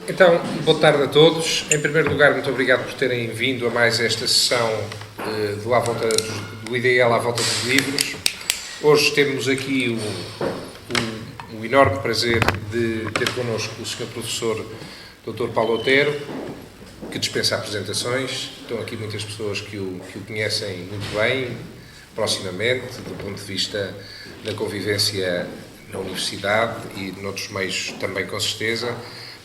Então, boa tarde a todos. Em primeiro lugar, muito obrigado por terem vindo a mais esta sessão do IDL à volta dos livros. Hoje temos aqui o enorme prazer de ter connosco o Sr. Professor Dr. Paulo Otero, que dispensa apresentações. Estão aqui muitas pessoas que o conhecem muito bem, proximamente, do ponto de vista da convivência na universidade e noutros meios também, com certeza.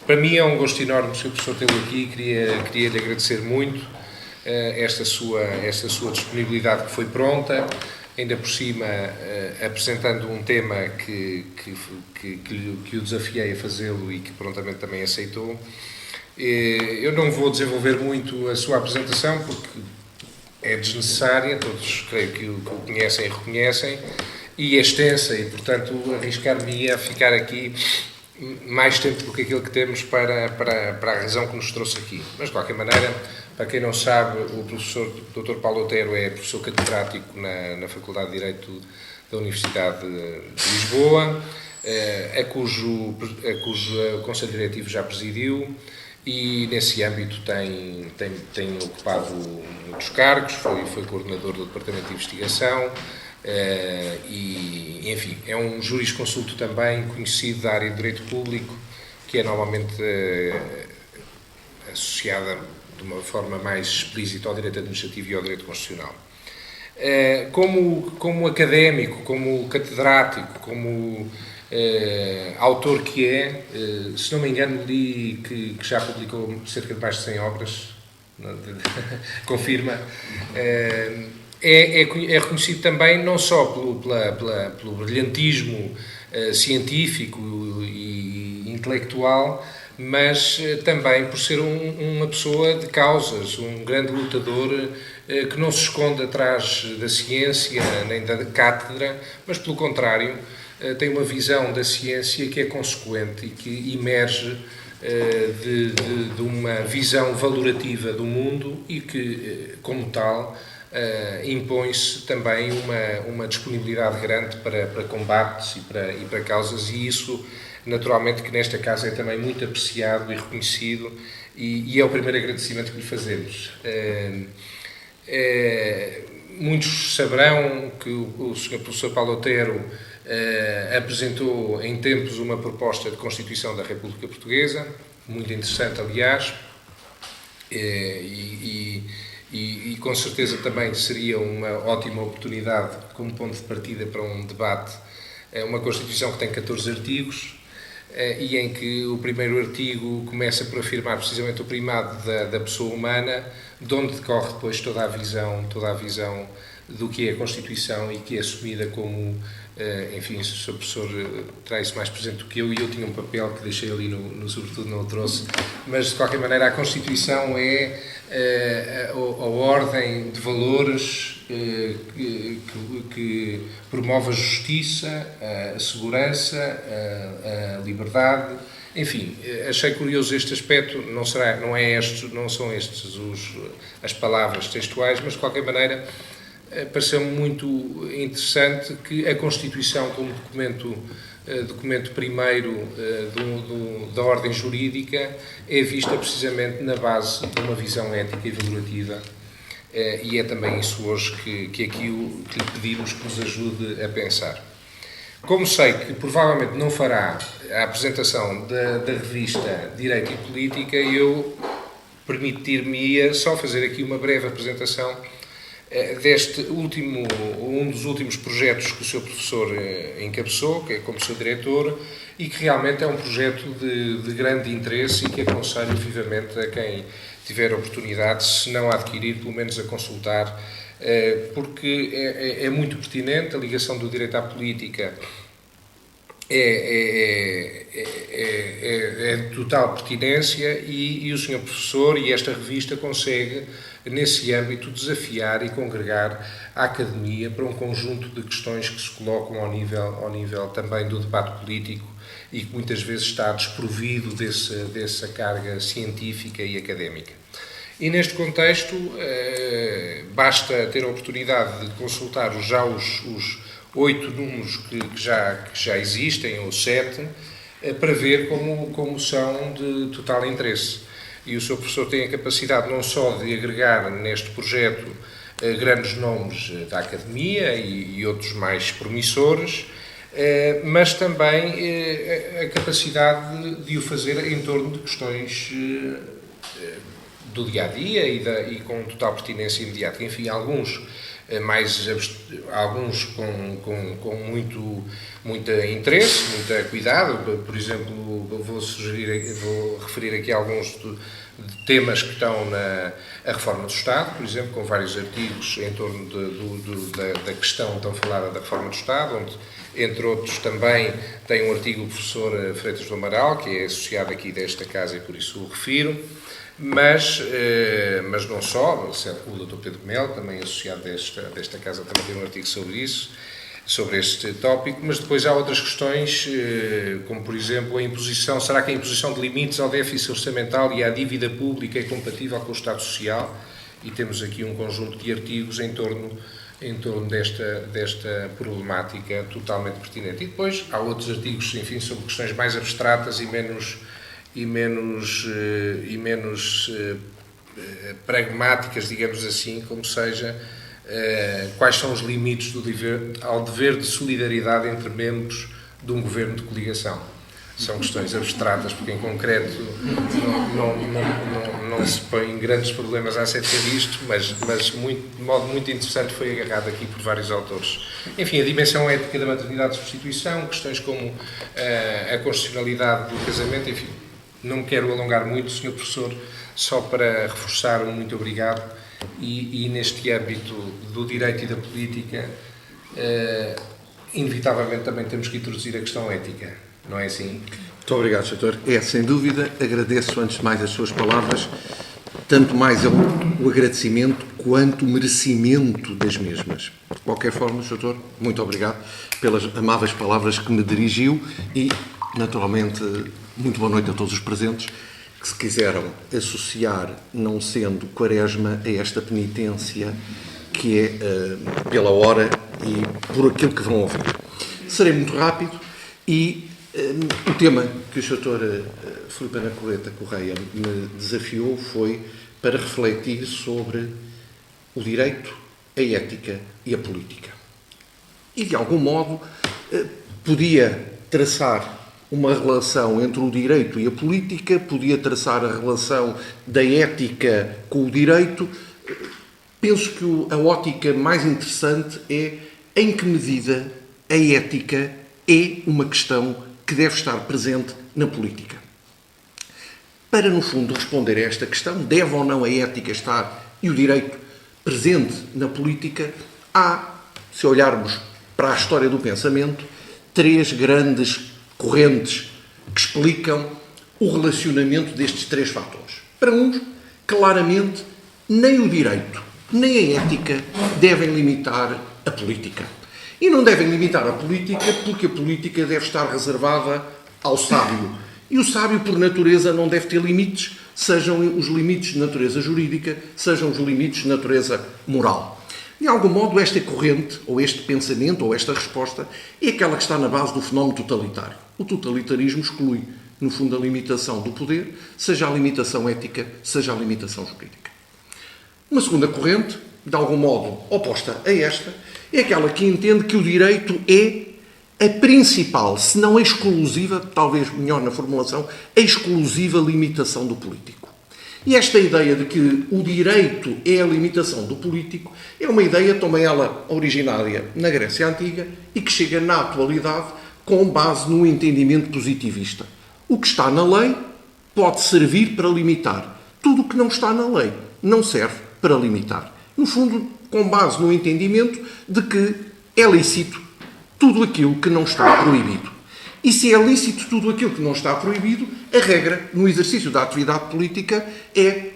Para mim é um gosto enorme, Sr. Professor, tê-lo aqui. Queria lhe agradecer muito esta sua disponibilidade, que foi pronta, ainda por cima apresentando um tema que o desafiei a fazê-lo e que prontamente também aceitou. Eu não vou desenvolver muito a sua apresentação porque é desnecessária, todos creio que o conhecem e reconhecem, e é extensa e, portanto, arriscar-me a ficar aqui mais tempo do que aquilo que temos para a razão que nos trouxe aqui. Mas, de qualquer maneira, para quem não sabe, o professor Dr. Paulo Otero é professor catedrático na Faculdade de Direito da Universidade de Lisboa, a cujo Conselho Diretivo já presidiu, e nesse âmbito tem ocupado muitos cargos, foi coordenador do Departamento de Investigação, e, enfim, é um jurisconsulto também conhecido da área de Direito Público, que é normalmente associada de uma forma mais explícita ao Direito Administrativo e ao Direito Constitucional. Como académico, como catedrático, como autor que é, se não me engano, li que já publicou cerca de mais de 100 obras, confirma. É reconhecido também não só pelo brilhantismo científico e intelectual, mas também por ser uma pessoa de causas, um grande lutador que não se esconde atrás da ciência nem da cátedra, mas pelo contrário tem uma visão da ciência que é consequente e que emerge de uma visão valorativa do mundo e que, como tal, impõe-se também uma disponibilidade grande para combates e para causas, e isso, naturalmente, que nesta casa é também muito apreciado e reconhecido, e é o primeiro agradecimento que lhe fazemos. Muitos saberão que o Sr. Professor Paulo Otero apresentou em tempos uma proposta de Constituição da República Portuguesa, muito interessante, aliás, e com certeza também seria uma ótima oportunidade como ponto de partida para um debate. Uma Constituição que tem 14 artigos e em que o primeiro artigo começa por afirmar precisamente o primado da pessoa humana, de onde decorre depois toda a visão do que é a Constituição e que é assumida como, enfim, o Sr. Professor terá isso mais presente do que eu, e eu tinha um papel que deixei ali sobretudo não o trouxe, mas de qualquer maneira a Constituição é a ordem de valores que promove a justiça, a segurança, a liberdade. Enfim, achei curioso este aspecto. Não são estas as palavras textuais, mas de qualquer maneira pareceu-me muito interessante que a Constituição, como documento primeiro da ordem jurídica, é vista precisamente na base de uma visão ética e valorativa, e é também isso hoje que aqui lhe pedimos que nos ajude a pensar. Como sei que provavelmente não fará a apresentação da revista Direito e Política, eu permitir-me-ia só fazer aqui uma breve apresentação deste um dos últimos projetos que o Sr. Professor encabeçou, que é como seu diretor, e que realmente é um projeto de grande interesse e que aconselho vivamente a quem tiver oportunidade, se não a adquirir, pelo menos a consultar, porque é muito pertinente. A ligação do direito à política é de total pertinência, e o Sr. Professor e esta revista consegue, nesse âmbito, desafiar e congregar a academia para um conjunto de questões que se colocam ao nível também do debate político e que muitas vezes está desprovido dessa carga científica e académica. E neste contexto, basta ter a oportunidade de consultar já os 8 números que já existem, ou 7, para ver como são de total interesse. E o Sr. Professor tem a capacidade não só de agregar neste projeto grandes nomes da academia e outros mais promissores, mas também a capacidade de o fazer em torno de questões do dia-a-dia e com total pertinência imediata. Enfim, alguns com muito interesse, muito cuidado. Por exemplo, vou referir aqui alguns de temas que estão a reforma do Estado, por exemplo, com vários artigos em torno da questão tão falada da reforma do Estado, onde, entre outros, também tem um artigo do professor Freitas do Amaral, que é associado aqui desta casa e por isso o refiro, mas não só, o Dr. Pedro Melo, também associado desta casa, também tem um artigo sobre isso, sobre este tópico, mas depois há outras questões, como por exemplo a imposição, será que a imposição de limites ao déficit orçamental e à dívida pública é compatível com o Estado Social? E temos aqui um conjunto de artigos em torno desta problemática totalmente pertinente. E depois há outros artigos, enfim, sobre questões mais abstratas e menos pragmáticas, digamos assim, como seja quais são os limites ao dever de solidariedade entre membros de um governo de coligação. São questões abstratas, porque em concreto não se põem grandes problemas acerca disto, mas de modo muito interessante foi agarrado aqui por vários autores. Enfim, a dimensão ética da maternidade de substituição, questões como a constitucionalidade do casamento, enfim, não me quero alongar muito, Sr. Professor, só para reforçar um muito obrigado e neste âmbito do direito e da política, inevitavelmente também temos que introduzir a questão ética, não é assim? Muito obrigado, Sr. É, sem dúvida, agradeço antes de mais as suas palavras, tanto mais o agradecimento quanto o merecimento das mesmas. De qualquer forma, Sr. muito obrigado pelas amáveis palavras que me dirigiu e, naturalmente, muito boa noite a todos os presentes que se quiseram associar, não sendo Quaresma, a esta penitência que é pela hora e por aquilo que vão ouvir. Serei muito rápido e o tema que o Sr. Filipe Anacoreta Correia me desafiou foi para refletir sobre o direito, a ética e a política. E, de algum modo, podia traçar uma relação entre o direito e a política, podia traçar a relação da ética com o direito. Penso que a ótica mais interessante é em que medida a ética é uma questão que deve estar presente na política. Para, no fundo, responder a esta questão, deve ou não a ética estar e o direito presente na política, há, se olharmos para a história do pensamento, três grandes correntes que explicam o relacionamento destes três fatores. Para uns, claramente, nem o direito, nem a ética devem limitar a política. E não devem limitar a política porque a política deve estar reservada ao sábio. E o sábio, por natureza, não deve ter limites, sejam os limites de natureza jurídica, sejam os limites de natureza moral. De algum modo, esta corrente, ou este pensamento, ou esta resposta, é aquela que está na base do fenómeno totalitário. O totalitarismo exclui, no fundo, a limitação do poder, seja a limitação ética, seja a limitação jurídica. Uma segunda corrente, de algum modo oposta a esta, é aquela que entende que o direito é a principal, se não a exclusiva, talvez melhor na formulação, a exclusiva limitação do político. E esta ideia de que o direito é a limitação do político é uma ideia também ela originária na Grécia Antiga e que chega na atualidade com base no entendimento positivista. O que está na lei pode servir para limitar. Tudo o que não está na lei não serve para limitar. No fundo, com base no entendimento de que é lícito tudo aquilo que não está proibido. E se é lícito tudo aquilo que não está proibido, a regra no exercício da atividade política é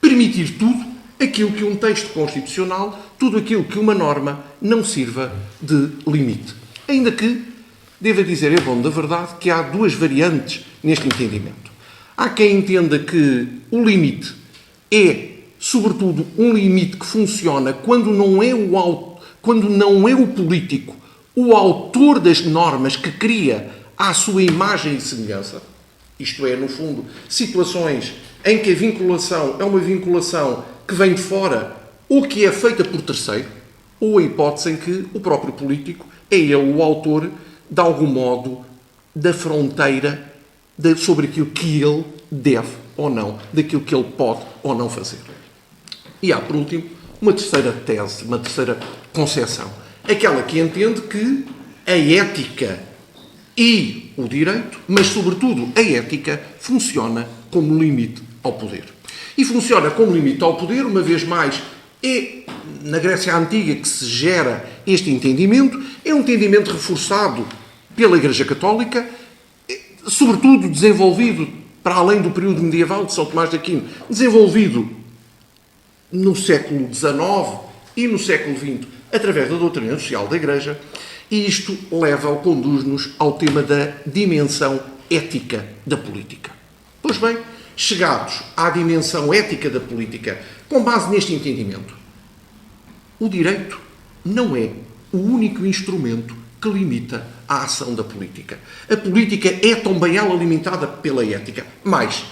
permitir tudo aquilo que um texto constitucional, tudo aquilo que uma norma não sirva de limite. Ainda que, devo dizer, é bom da verdade, que há duas variantes neste entendimento. Há quem entenda que o limite é, sobretudo, um limite que funciona quando não é o político o autor das normas que cria à sua imagem e semelhança, isto é, no fundo, situações em que a vinculação é uma vinculação que vem de fora ou que é feita por terceiro, ou a hipótese em que o próprio político é ele o autor, de algum modo, da fronteira sobre aquilo que ele deve ou não, daquilo que ele pode ou não fazer. E há, por último, uma terceira tese, uma terceira concepção. Aquela que entende que a ética e o direito, mas sobretudo a ética, funciona como limite ao poder. E funciona como limite ao poder, uma vez mais, é na Grécia Antiga que se gera este entendimento, é um entendimento reforçado pela Igreja Católica, sobretudo desenvolvido para além do período medieval de São Tomás de Aquino, desenvolvido no século XIX e no século XX, através da doutrina social da Igreja, e isto conduz-nos ao tema da dimensão ética da política. Pois bem, chegados à dimensão ética da política, com base neste entendimento, o direito não é o único instrumento que limita a ação da política. A política é também ela limitada pela ética. Mas,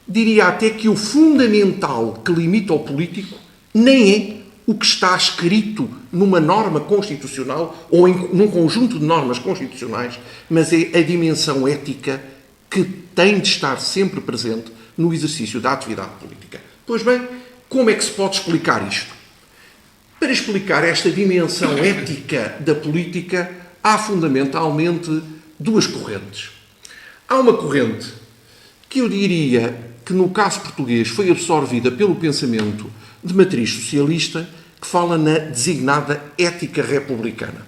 diria até que o fundamental que limita o político nem é o que está escrito numa norma constitucional ou num conjunto de normas constitucionais, mas é a dimensão ética que tem de estar sempre presente no exercício da atividade política. Pois bem, como é que se pode explicar isto? Para explicar esta dimensão ética da política, há fundamentalmente duas correntes. Há uma corrente que eu diria que, no caso português, foi absorvida pelo pensamento de matriz socialista, que fala na designada ética republicana.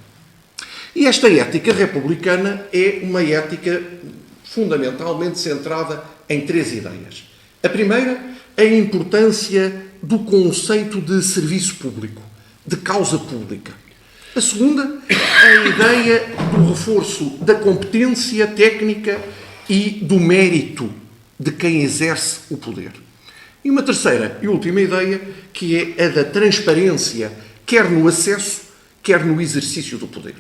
E esta ética republicana é uma ética fundamentalmente centrada em três ideias. A primeira, a importância do conceito de serviço público, de causa pública. A segunda, a ideia do reforço da competência técnica e do mérito de quem exerce o poder. E uma terceira e última ideia, que é a da transparência, quer no acesso, quer no exercício do poder.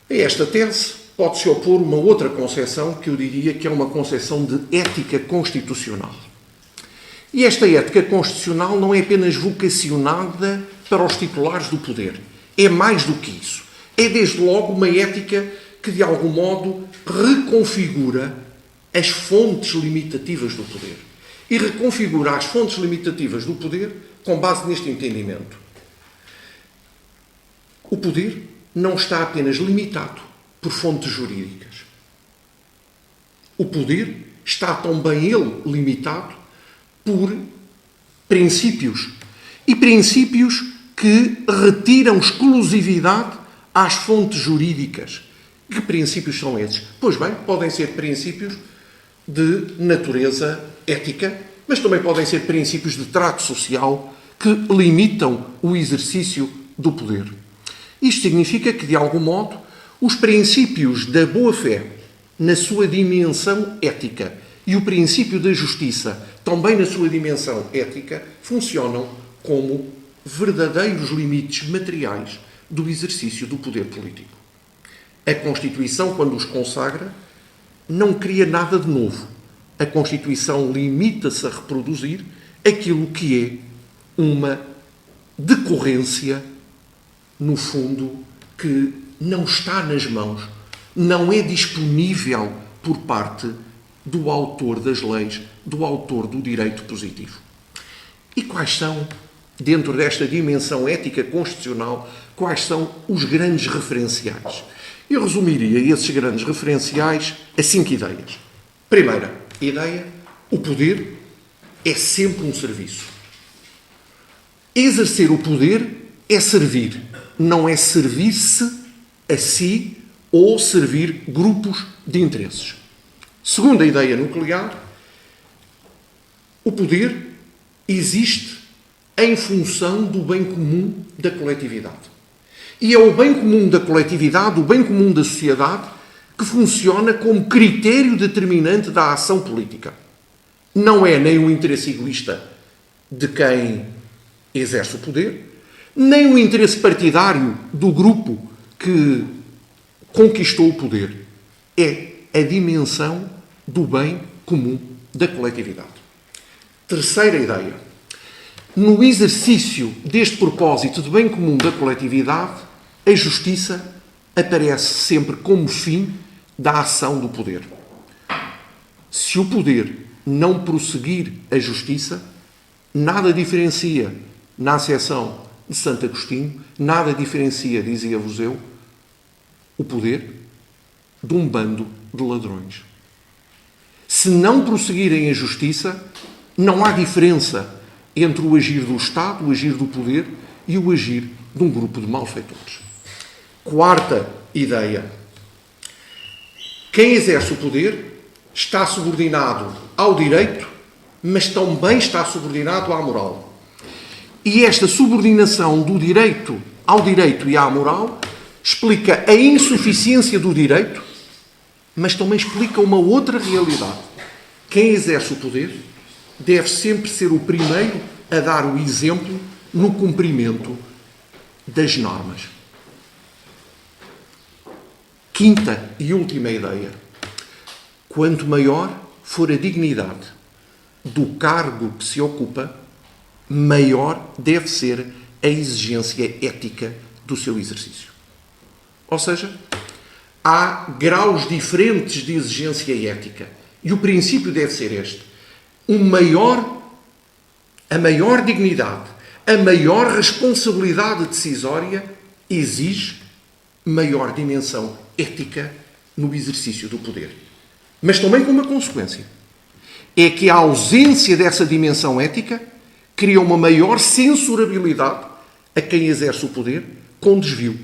A esta tese pode-se opor uma outra concepção que eu diria que é uma concepção de ética constitucional. E esta ética constitucional não é apenas vocacionada para os titulares do poder. É mais do que isso. É, desde logo, uma ética que, de algum modo, reconfigura as fontes limitativas do poder. E reconfigura as fontes limitativas do poder com base neste entendimento. O poder não está apenas limitado por fontes jurídicas. O poder está também ele limitado por princípios. E princípios que retiram exclusividade às fontes jurídicas. Que princípios são esses? Pois bem, podem ser princípios de natureza ética, mas também podem ser princípios de trato social que limitam o exercício do poder. Isto significa que, de algum modo, os princípios da boa-fé, na sua dimensão ética, e o princípio da justiça, também na sua dimensão ética, funcionam como verdadeiros limites materiais do exercício do poder político. A Constituição, quando os consagra, não cria nada de novo. A Constituição limita-se a reproduzir aquilo que é uma decorrência, no fundo, que não está nas mãos, não é disponível por parte do autor das leis, do autor do direito positivo. E quais são, dentro desta dimensão ética constitucional, quais são os grandes referenciais? Eu resumiria esses grandes referenciais a 5 ideias. Primeira ideia, o poder é sempre um serviço. Exercer o poder é servir, não é servir-se a si ou servir grupos de interesses. Segunda ideia nuclear, o poder existe em função do bem comum da coletividade. E é o bem comum da coletividade, o bem comum da sociedade, que funciona como critério determinante da ação política. Não é nem o interesse egoísta de quem exerce o poder, nem o interesse partidário do grupo que conquistou o poder. É a dimensão do bem comum da coletividade. Terceira ideia. No exercício deste propósito de bem comum da coletividade, a justiça aparece sempre como fim da ação do poder. Se o poder não prosseguir a justiça, nada diferencia, na acessão de Santo Agostinho, nada diferencia, dizia-vos eu, o poder de um bando de ladrões. Se não prosseguirem a justiça, não há diferença entre o agir do Estado, o agir do poder e o agir de um grupo de malfeitores. Quarta ideia. Quem exerce o poder está subordinado ao direito, mas também está subordinado à moral. E esta subordinação do direito ao direito e à moral explica a insuficiência do direito, mas também explica uma outra realidade. Quem exerce o poder deve sempre ser o primeiro a dar o exemplo no cumprimento das normas. Quinta e última ideia. Quanto maior for a dignidade do cargo que se ocupa, maior deve ser a exigência ética do seu exercício. Ou seja, há graus diferentes de exigência ética. E o princípio deve ser este. A maior dignidade, a maior responsabilidade decisória exige maior dimensão ética no exercício do poder. Mas também com uma consequência. É que a ausência dessa dimensão ética cria uma maior censurabilidade a quem exerce o poder com desvio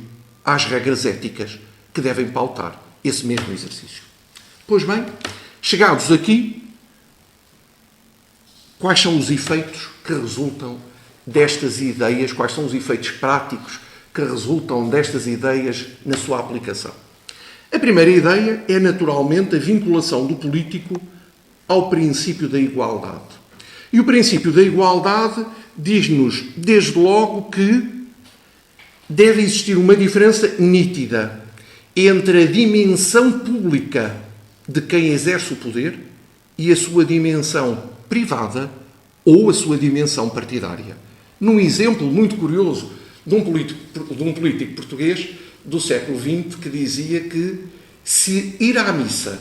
às regras éticas que devem pautar esse mesmo exercício. Pois bem, chegados aqui, quais são os efeitos que resultam destas ideias, quais são os efeitos práticos que resultam destas ideias na sua aplicação? A primeira ideia é, naturalmente, a vinculação do político ao princípio da igualdade. E o princípio da igualdade diz-nos, desde logo, que deve existir uma diferença nítida entre a dimensão pública de quem exerce o poder e a sua dimensão privada ou a sua dimensão partidária. Num exemplo muito curioso de um político português do século XX que dizia que se ir à missa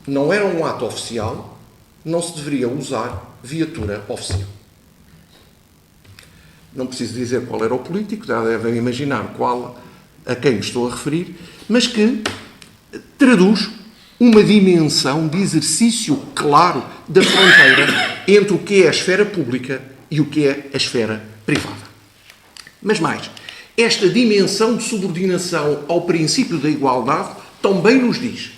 não era um ato oficial, não se deveria usar viatura oficial. Não preciso dizer qual era o político, já devem imaginar a quem me estou a referir, mas que traduz uma dimensão de exercício claro da fronteira entre o que é a esfera pública e o que é a esfera privada. Mas mais, esta dimensão de subordinação ao princípio da igualdade também nos diz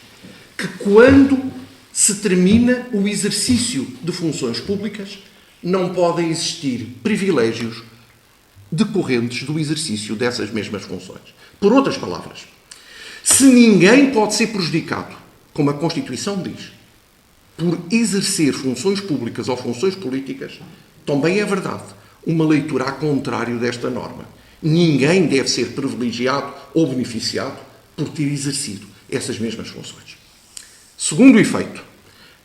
que quando se termina o exercício de funções públicas, não podem existir privilégios decorrentes do exercício dessas mesmas funções. Por outras palavras, se ninguém pode ser prejudicado, como a Constituição diz, por exercer funções públicas ou funções políticas, também é verdade uma leitura a contrário desta norma. Ninguém deve ser privilegiado ou beneficiado por ter exercido essas mesmas funções. Segundo efeito,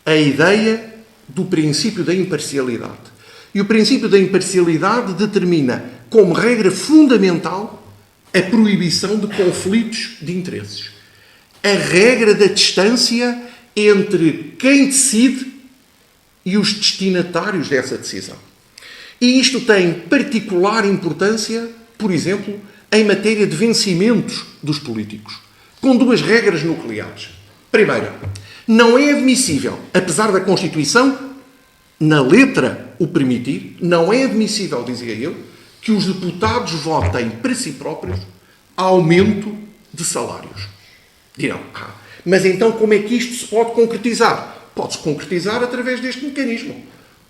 a ideia do princípio da imparcialidade. E o princípio da imparcialidade determina como regra fundamental a proibição de conflitos de interesses. A regra da distância entre quem decide e os destinatários dessa decisão. E isto tem particular importância, por exemplo, em matéria de vencimentos dos políticos, com duas regras nucleares. Primeira, não é admissível, apesar da Constituição, na letra, o permitir, não é admissível, dizia eu, que os deputados votem para si próprios aumento de salários. Dirão, mas então como é que isto se pode concretizar? Pode-se concretizar através deste mecanismo.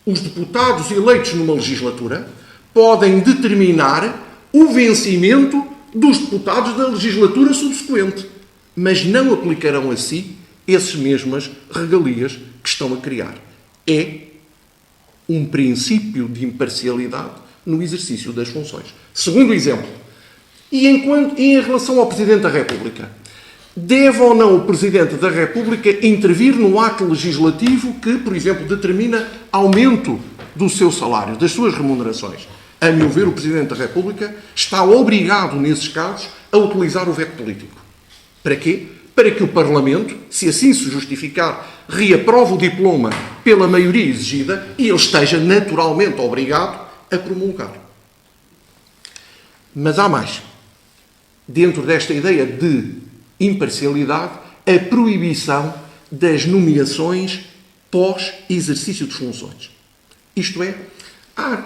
Os deputados eleitos numa legislatura podem determinar o vencimento dos deputados da legislatura subsequente, mas não aplicarão a si essas mesmas regalias que estão a criar. É um princípio de imparcialidade no exercício das funções. Segundo exemplo, e em relação ao Presidente da República, Deve ou não o Presidente da República intervir no ato legislativo que, por exemplo, determina aumento do seu salário, das suas remunerações? A meu ver, o Presidente da República está obrigado, nesses casos, a utilizar o veto político. Para quê? Para que o Parlamento, se assim se justificar, reaprove o diploma pela maioria exigida e ele esteja naturalmente obrigado a promulgar. Mas há mais. Dentro desta ideia de imparcialidade, a proibição das nomeações pós-exercício de funções. Isto é, há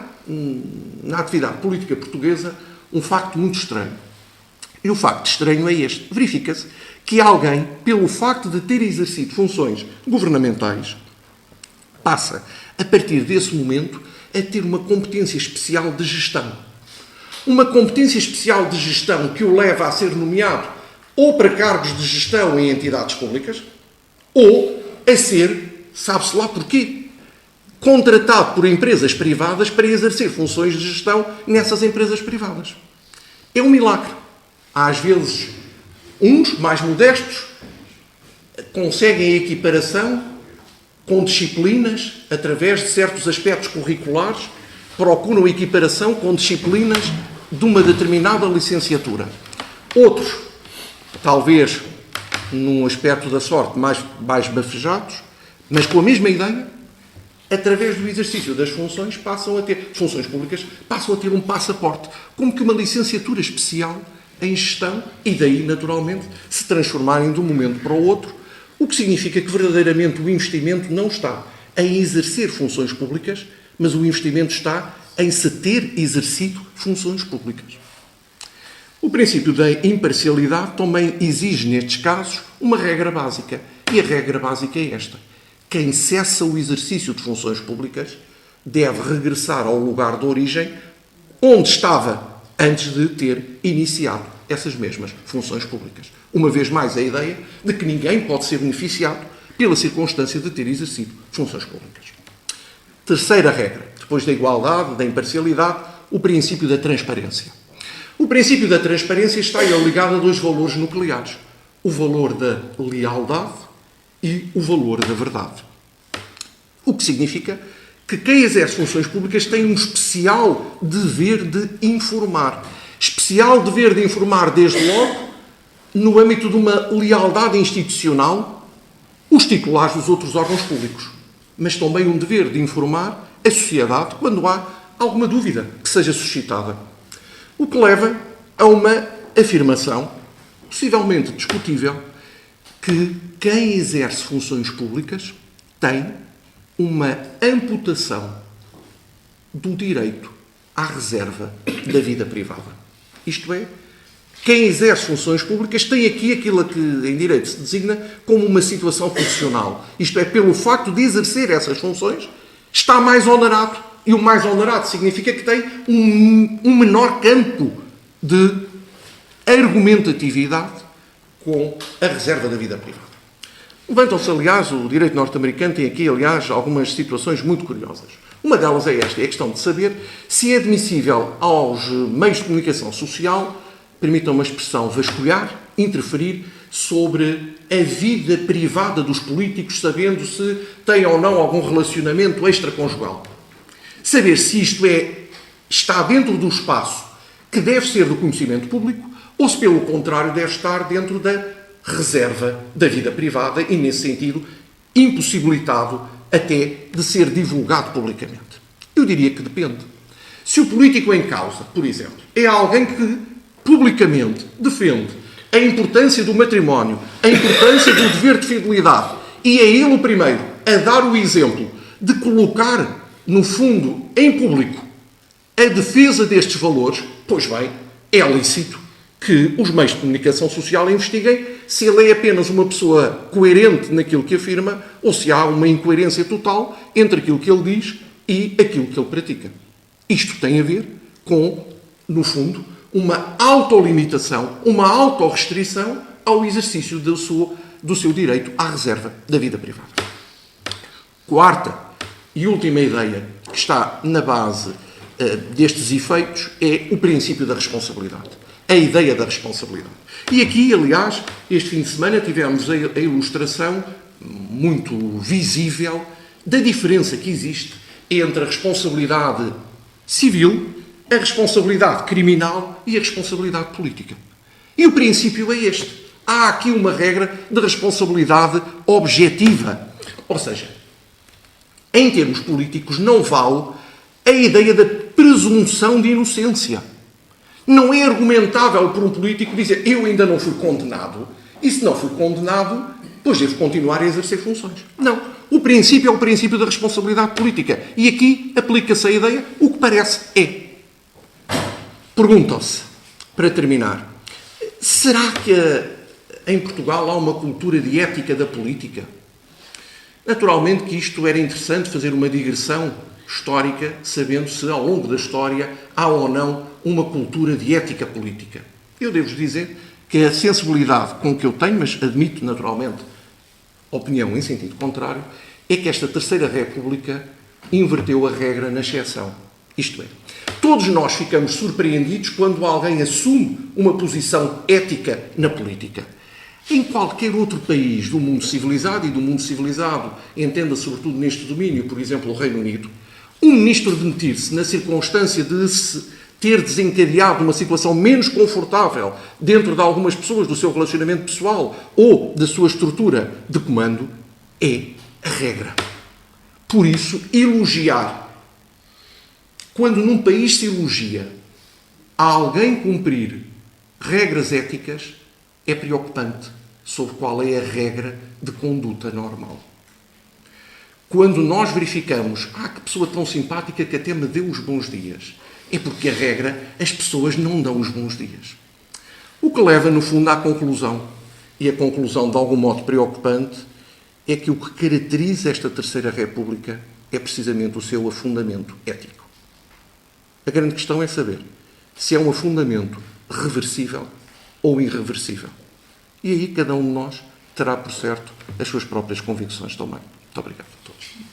na atividade política portuguesa um facto muito estranho. E o facto estranho é este. Verifica-se que alguém, pelo facto de ter exercido funções governamentais, passa, a partir desse momento, a ter uma competência especial de gestão. Uma competência especial de gestão que o leva a ser nomeado ou para cargos de gestão em entidades públicas, ou a ser, sabe-se lá porquê, contratado por empresas privadas para exercer funções de gestão nessas empresas privadas. É um milagre. Às vezes, uns, mais modestos, conseguem a equiparação com disciplinas, através de certos aspectos curriculares, procuram a equiparação com disciplinas de uma determinada licenciatura. Outros, talvez num aspecto da sorte mais bafejados, mas com a mesma ideia, através do exercício das funções funções públicas, passam a ter um passaporte, como que uma licenciatura especial em gestão, e daí, naturalmente, se transformarem de um momento para o outro, o que significa que verdadeiramente o investimento não está em exercer funções públicas, mas o investimento está em se ter exercido funções públicas. O princípio da imparcialidade também exige, nestes casos, uma regra básica. E a regra básica é esta. Quem cessa o exercício de funções públicas deve regressar ao lugar de origem onde estava antes de ter iniciado essas mesmas funções públicas. Uma vez mais, a ideia de que ninguém pode ser beneficiado pela circunstância de ter exercido funções públicas. Terceira regra, depois da igualdade, da imparcialidade, o princípio da transparência. O princípio da transparência está ligado a dois valores nucleares. O valor da lealdade e o valor da verdade. O que significa que quem exerce funções públicas tem um especial dever de informar. Especial dever de informar, desde logo, no âmbito de uma lealdade institucional, os titulares dos outros órgãos públicos. Mas também um dever de informar a sociedade quando há alguma dúvida que seja suscitada. O que leva a uma afirmação, possivelmente discutível, que quem exerce funções públicas tem uma amputação do direito à reserva da vida privada. Isto é, quem exerce funções públicas tem aqui aquilo que em direito se designa como uma situação funcional. Isto é, pelo facto de exercer essas funções, está mais onerado. E o mais onerado significa que tem um menor campo de argumentatividade com a reserva da vida privada. Levantam-se, aliás, o direito norte-americano tem aqui, aliás, algumas situações muito curiosas. Uma delas é esta, é a questão de saber se é admissível aos meios de comunicação social, permitam uma expressão, vasculhar, interferir sobre a vida privada dos políticos, sabendo se têm ou não algum relacionamento extraconjugal. Saber se isto está dentro do espaço que deve ser do conhecimento público ou se, pelo contrário, deve estar dentro da reserva da vida privada e, nesse sentido, impossibilitado até de ser divulgado publicamente. Eu diria que depende. Se o político em causa, por exemplo, é alguém que publicamente defende a importância do matrimónio, a importância do dever de fidelidade, e é ele o primeiro a dar o exemplo de colocar, no fundo, em público, a defesa destes valores, pois bem, é lícito que os meios de comunicação social investiguem se ele é apenas uma pessoa coerente naquilo que afirma ou se há uma incoerência total entre aquilo que ele diz e aquilo que ele pratica. Isto tem a ver com, no fundo, uma autolimitação, uma autorrestrição ao exercício do seu direito à reserva da vida privada. Quarta e última ideia que está na base destes efeitos é o princípio da responsabilidade. a ideia da responsabilidade. E aqui, aliás, este fim de semana tivemos a ilustração muito visível da diferença que existe entre a responsabilidade civil, a responsabilidade criminal e a responsabilidade política. E o princípio é este. Há aqui uma regra de responsabilidade objetiva. Ou seja, em termos políticos, não vale a ideia da presunção de inocência. Não é argumentável por um político dizer eu ainda não fui condenado e se não fui condenado, pois devo continuar a exercer funções. Não. O princípio é o princípio da responsabilidade política. E aqui aplica-se a ideia, o que parece é. Perguntam-se, para terminar, será que em Portugal há uma cultura de ética da política? Naturalmente que isto era interessante fazer uma digressão histórica, sabendo se ao longo da história há ou não uma cultura de ética política. Eu devo dizer que a sensibilidade com que eu tenho, mas admito naturalmente opinião em sentido contrário, é que esta Terceira República inverteu a regra na exceção. Isto é, todos nós ficamos surpreendidos quando alguém assume uma posição ética na política. Em qualquer outro país do mundo civilizado, e do mundo civilizado entenda sobretudo neste domínio, por exemplo, o Reino Unido, um ministro demitir-se na circunstância de se ter desencadeado uma situação menos confortável dentro de algumas pessoas do seu relacionamento pessoal ou da sua estrutura de comando é a regra. Por isso, elogiar. Quando num país se elogia a alguém cumprir regras éticas, é preocupante sobre qual é a regra de conduta normal. Quando nós verificamos, que pessoa tão simpática que até me deu os bons dias, é porque a regra, as pessoas não dão os bons dias. O que leva, no fundo, à conclusão, e a conclusão de algum modo preocupante, é que o que caracteriza esta Terceira República é precisamente o seu afundamento ético. A grande questão é saber se é um afundamento reversível ou irreversível. E aí cada um de nós terá, por certo, as suas próprias convicções também. Muito obrigado a todos.